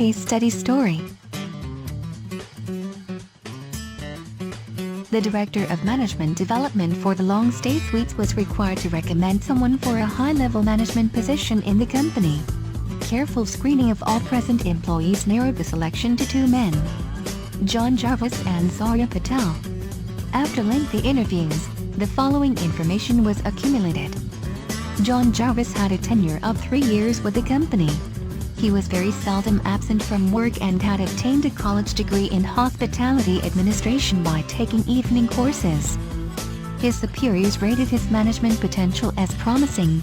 case study story. The Director of Management Development for the Long Stay Suites was required to recommend someone for a high-level management position in the company. Careful screening of all present employees narrowed the selection to two men, John Jarvis and Zarya Patel. After lengthy interviews, the following information was accumulated. John Jarvis had a tenure of 3 years with the company. He was very seldom absent from work and had obtained a college degree in hospitality administration by taking evening courses. His superiors rated his management potential as promising.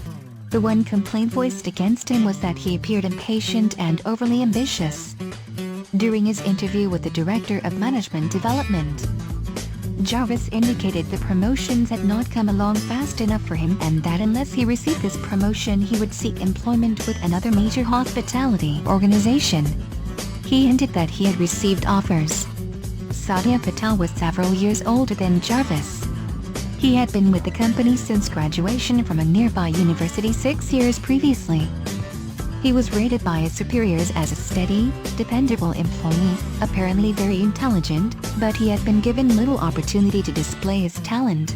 The one complaint voiced against him was that he appeared impatient and overly ambitious. During his interview with the Director of Management Development, Jarvis indicated the promotions had not come along fast enough for him and that unless he received this promotion he would seek employment with another major hospitality organization. He hinted that he had received offers. Zarya Patel was several years older than Jarvis. He had been with the company since graduation from a nearby university 6 years previously. He was rated by his superiors as a steady, dependable employee, apparently very intelligent, but he had been given little opportunity to display his talent.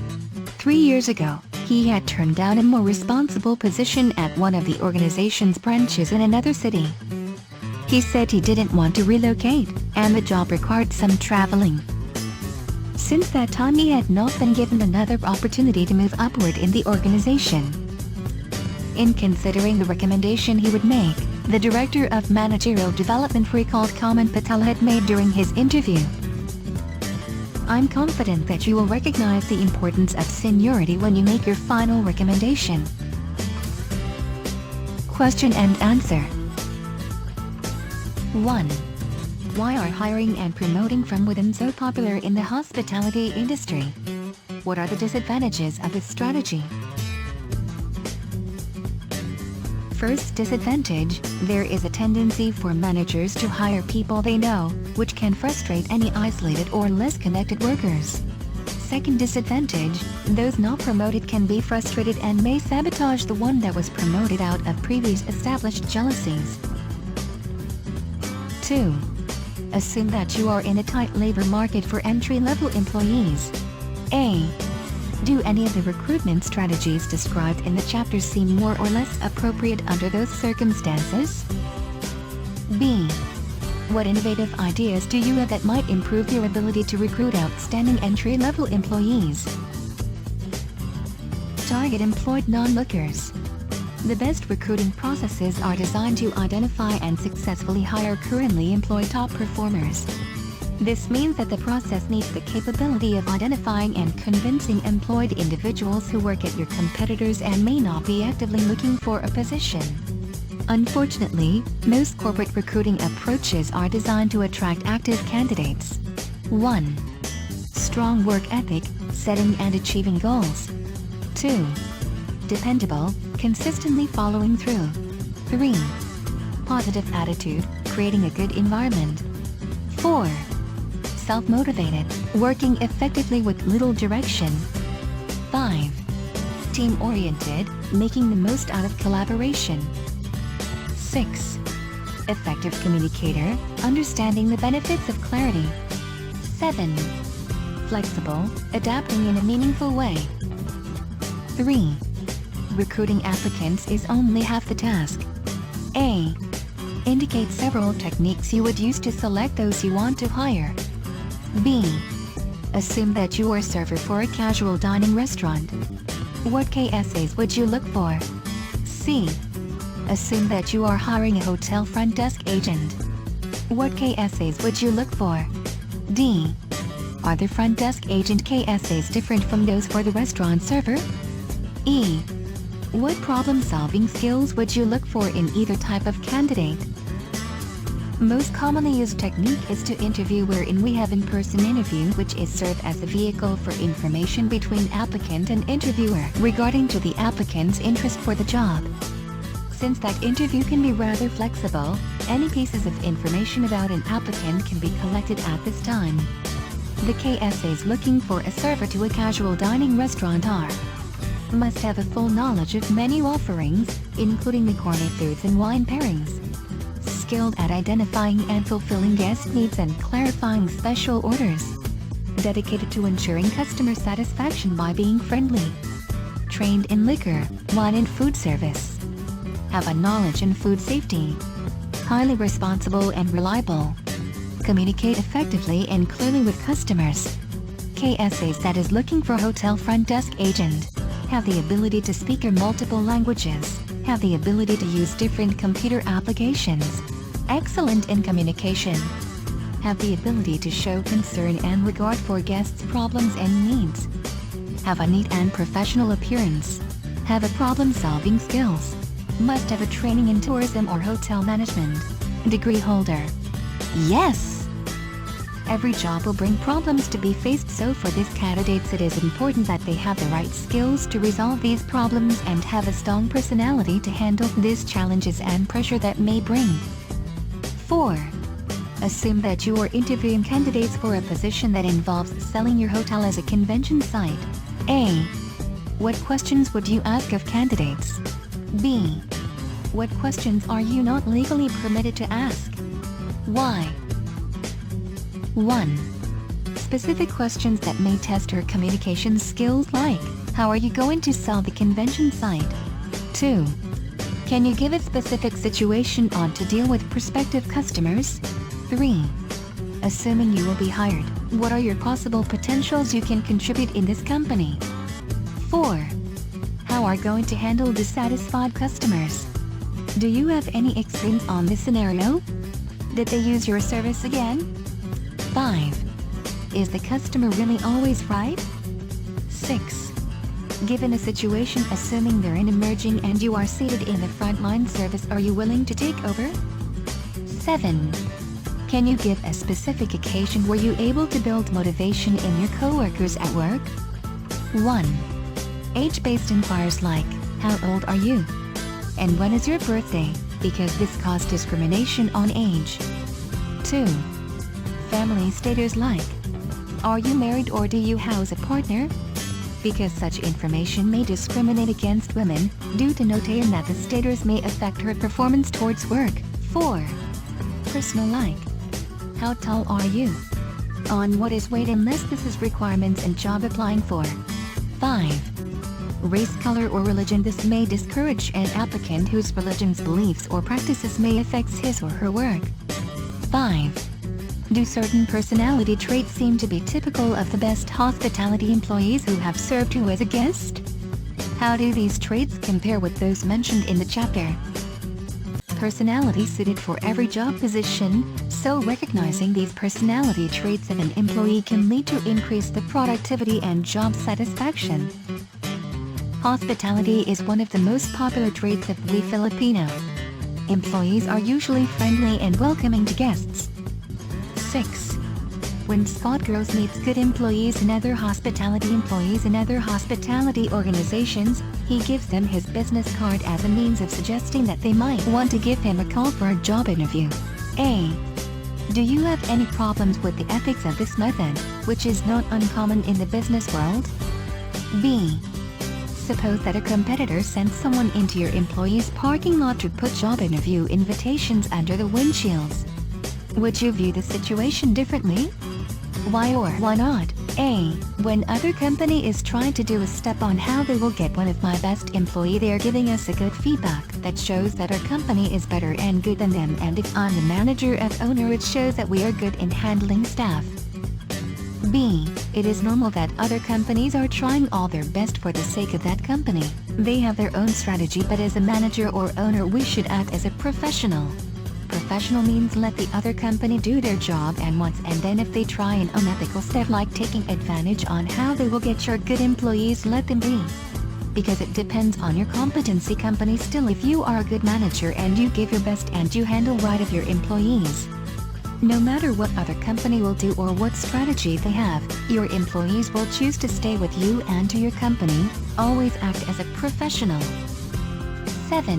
3 years ago, he had turned down a more responsible position at one of the organization's branches in another city. He said he didn't want to relocate, and the job required some traveling. Since that time he had not been given another opportunity to move upward in the organization. In considering the recommendation he would make, the Director of Managerial Development recalled comment Patel had made during his interview. "I'm confident that you will recognize the importance of seniority when you make your final recommendation." Question and answer. 1. Why are hiring and promoting from within so popular in the hospitality industry? What are the disadvantages of this strategy? First disadvantage, there is a tendency for managers to hire people they know, which can frustrate any isolated or less connected workers. Second disadvantage, those not promoted can be frustrated and may sabotage the one that was promoted out of previous established jealousies. 2. Assume that you are in a tight labor market for entry-level employees. A. Do any of the recruitment strategies described in the chapter seem more or less appropriate under those circumstances? B. What innovative ideas do you have that might improve your ability to recruit outstanding entry-level employees? Target employed non-lookers. The best recruiting processes are designed to identify and successfully hire currently employed top performers. This means that the process needs the capability of identifying and convincing employed individuals who work at your competitors and may not be actively looking for a position. Unfortunately, most corporate recruiting approaches are designed to attract active candidates. 1. Strong work ethic, setting and achieving goals. 2. Dependable, consistently following through. 3. Positive attitude, creating a good environment. 4. Self-motivated, working effectively with little direction. 5. Team-oriented, making the most out of collaboration. 6. Effective communicator, understanding the benefits of clarity. 7. Flexible, adapting in a meaningful way. 3. Recruiting applicants is only half the task. A. Indicate several techniques you would use to select those you want to hire. B. Assume that you are a server for a casual dining restaurant. What KSAs would you look for? C. Assume that you are hiring a hotel front desk agent. What KSAs would you look for? D. Are the front desk agent KSAs different from those for the restaurant server? E. What problem-solving skills would you look for in either type of candidate? Most commonly used technique is to interview, wherein we have in-person interview, which is served as a vehicle for information between applicant and interviewer regarding to the applicant's interest for the job. Since that interview can be rather flexible, any pieces of information about an applicant can be collected at this time. The KSAs looking for a server to a casual dining restaurant are: must have a full knowledge of menu offerings, including the gourmet foods and wine pairings. skilled at identifying and fulfilling guest needs and clarifying special orders. Dedicated to ensuring customer satisfaction by being friendly. Trained in liquor, wine and food service. Have a knowledge in food safety. Highly responsible and reliable. Communicate effectively and clearly with customers. KSA that is looking for hotel front desk agent. Have the ability to speak multiple languages. Have the ability to use different computer applications. Excellent in communication. Have the ability to show concern and regard for guests' problems and needs. Have a neat and professional appearance. Have a problem-solving skills. Must have a training in tourism or hotel management. Degree holder. Yes! Every job will bring problems to be faced, so for these candidates it is important that they have the right skills to resolve these problems and have a strong personality to handle these challenges and pressure that may bring. 4. Assume that you are interviewing candidates for a position that involves selling your hotel as a convention site. A. What questions would you ask of candidates? B. What questions are you not legally permitted to ask? Why? 1. Specific questions that may test her communication skills, like, how are you going to sell the convention site? 2. Can you give a specific situation on to deal with prospective customers? 3. Assuming you will be hired, what are your possible potentials you can contribute in this company? 4. How are you going to handle dissatisfied customers? Do you have any experience on this scenario? Did they use your service again? 5. Is the customer really always right? 6. Given a situation assuming they're in emerging and you are seated in the frontline service, are you willing to take over? 7. Can you give a specific occasion where you able to build motivation in your coworkers at work? 1. Age-based inquiries like, how old are you? And when is your birthday, because this causes discrimination on age. 2. Family status like, are you married or do you house a partner? Because such information may discriminate against women, due to noting that the status may affect her performance towards work. 4. Personal like, how tall are you? On what is weight unless this is requirements and job applying for. 5. Race, color or religion. This may discourage an applicant whose religion's beliefs or practices may affect his or her work. 5. Do certain personality traits seem to be typical of the best hospitality employees who have served you as a guest? How do these traits compare with those mentioned in the chapter? Personality suited for every job position, so recognizing these personality traits of an employee can lead to increase the productivity and job satisfaction. Hospitality is one of the most popular traits of we Filipino. Employees are usually friendly and welcoming to guests. 6. When Scott Girls meets good employees and other hospitality employees in other hospitality organizations, he gives them his business card as a means of suggesting that they might want to give him a call for a job interview. A. Do you have any problems with the ethics of this method, which is not uncommon in the business world? B. Suppose that a competitor sends someone into your employee's parking lot to put job interview invitations under the windshields. Would you view the situation differently? Why or why not? A. When other company is trying to do a step on how they will get one of my best employee, they are giving us a good feedback that shows that our company is better and good than them, and if I'm the manager of owner, it shows that we are good in handling staff. B. It is normal that other companies are trying all their best for the sake of that company. They have their own strategy, but as a manager or owner we should act as a professional. Professional means let the other company do their job and then if they try an unethical step like taking advantage on how they will get your good employees, let them be. Because it depends on your competency company. Still, if you are a good manager and you give your best and you handle right of your employees, no matter what other company will do or what strategy they have, your employees will choose to stay with you and to your company. Always act as a professional. 7.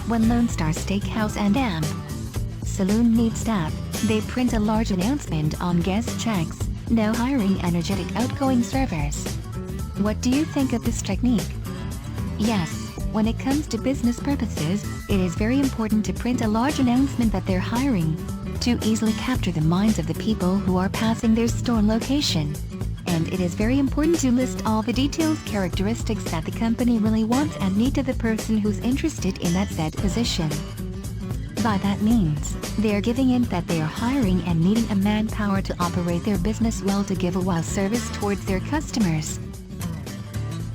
When Lone Star Steakhouse and Amp Saloon needs staff, they print a large announcement on guest checks, now hiring energetic outgoing servers. What do you think of this technique? Yes, When it comes to business purposes, it is very important to print a large announcement that they're hiring, to easily capture the minds of the people who are passing their store location. And it is very important to list all the details, characteristics that the company really wants and need to the person who's interested in that said position. By that means, they are giving in that they are hiring and needing a manpower to operate their business well to give a wow service towards their customers.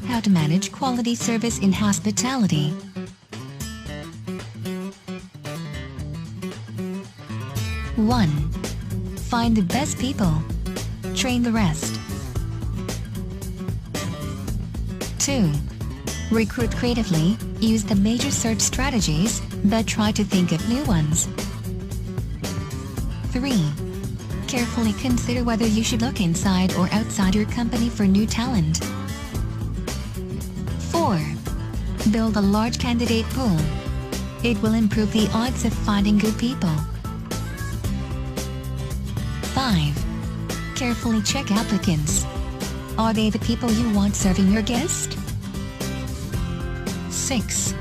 How to manage quality service in hospitality. 1. Find the best people. Train the rest. 2. Recruit creatively, use the major search strategies, but try to think of new ones. 3. Carefully consider whether you should look inside or outside your company for new talent. 4. Build a large candidate pool. It will improve the odds of finding good people. 5. Carefully check applicants. Are they the people you want serving your guest? 6.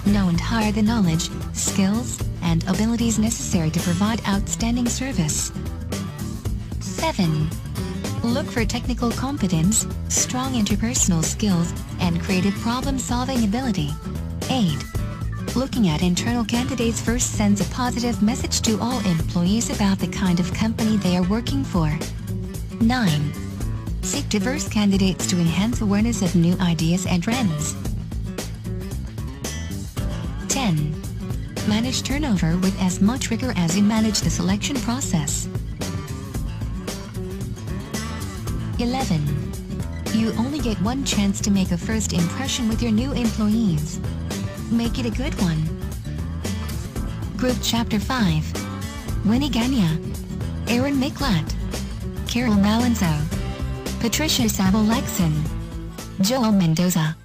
Know and hire the knowledge, skills, and abilities necessary to provide outstanding service. 7. Look for technical competence, strong interpersonal skills, and creative problem-solving ability. 8. Looking at internal candidates first sends a positive message to all employees about the kind of company they are working for. 9. Seek diverse candidates to enhance awareness of new ideas and trends. 10. Manage turnover with as much rigor as you manage the selection process. 11. You only get one chance to make a first impression with your new employees. Make it a good one. Group Chapter 5. Winnie Ganya, Aaron Miklat, Carol Malenzo, Patricia Sabo-Lexon, Joel Mendoza.